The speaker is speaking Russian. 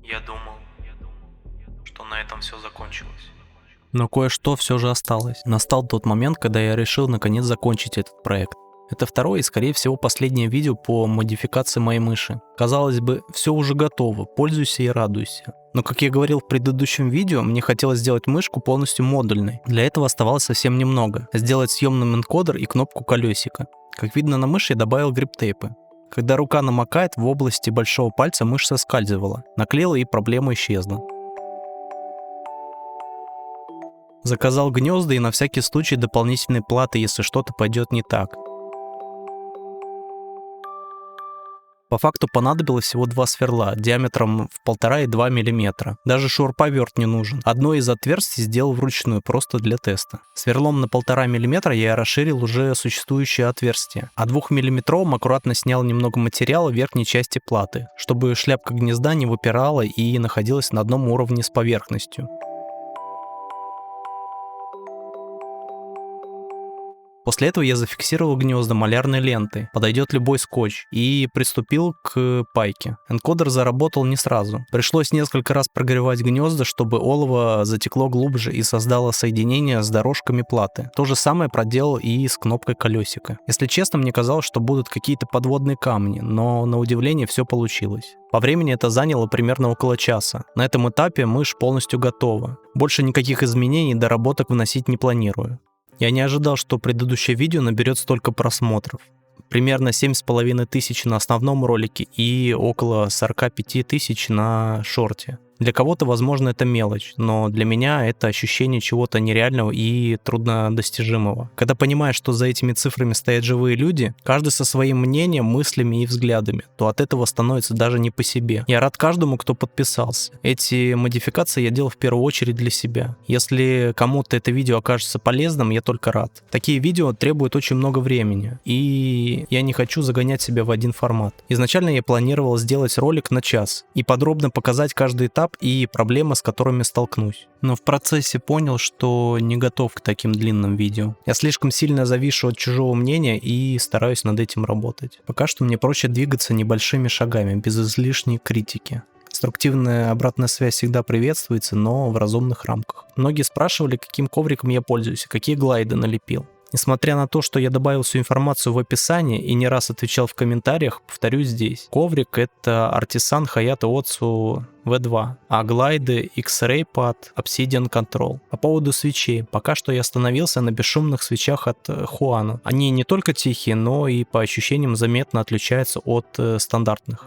Я думал, что на этом все закончилось. Но кое-что все же осталось. Настал тот момент, когда я решил наконец закончить этот проект. Это второе и, скорее всего, последнее видео по модификации моей мыши. Казалось бы, все уже готово, пользуйся и радуйся. Но, как я говорил в предыдущем видео, мне хотелось сделать мышку полностью модульной. Для этого оставалось совсем немного. Сделать съемным энкодер и кнопку колесика. Как видно на мыши, я добавил грип-тейпы. Когда рука намокает, в области большого пальца мышь соскальзывала. Наклеил, и проблема исчезла. Заказал гнезда и на всякий случай дополнительные платы, если что-то пойдет не так. По факту понадобилось всего 2 сверла диаметром в 1,5 и 2 мм. Даже шуруповерт не нужен. Одно из отверстий сделал вручную, просто для теста. Сверлом на 1,5 мм я расширил уже существующее отверстие, а 2-миллиметровым аккуратно снял немного материала в верхней части платы, чтобы шляпка гнезда не выпирала и находилась на одном уровне с поверхностью. После этого я зафиксировал гнезда малярной лентой, подойдет любой скотч, и приступил к пайке. Энкодер заработал не сразу. Пришлось несколько раз прогревать гнезда, чтобы олово затекло глубже и создало соединение с дорожками платы. То же самое проделал и с кнопкой колесика. Если честно, мне казалось, что будут какие-то подводные камни, но на удивление все получилось. По времени это заняло примерно около часа. На этом этапе мышь полностью готова. Больше никаких изменений и доработок вносить не планирую. Я не ожидал, что предыдущее видео наберет столько просмотров. Примерно 7500 на основном ролике и около 45 тысяч на шорте. Для кого-то, возможно, это мелочь, но для меня это ощущение чего-то нереального и труднодостижимого. Когда понимаешь, что за этими цифрами стоят живые люди, каждый со своим мнением, мыслями и взглядами, то от этого становится даже не по себе. Я рад каждому, кто подписался. Эти модификации я делал в первую очередь для себя. Если кому-то это видео окажется полезным, я только рад. Такие видео требуют очень много времени, и я не хочу загонять себя в один формат. Изначально я планировал сделать ролик на час и подробно показать каждый этап и проблемы, с которыми столкнусь. Но в процессе понял, что не готов к таким длинным видео. Я слишком сильно завишу от чужого мнения и стараюсь над этим работать. Пока что мне проще двигаться небольшими шагами, без излишней критики. Конструктивная обратная связь всегда приветствуется, но в разумных рамках. Многие спрашивали, каким ковриком я пользуюсь, какие глайды налепил. Несмотря на то, что я добавил всю информацию в описании и не раз отвечал в комментариях, повторюсь здесь. Коврик — это Artisan Hayato Otsu V2, а глайды X-Ray Pad Obsidian Control. По поводу свечей. Пока что я остановился на бесшумных свечах от Huano. Они не только тихие, но и по ощущениям заметно отличаются от стандартных.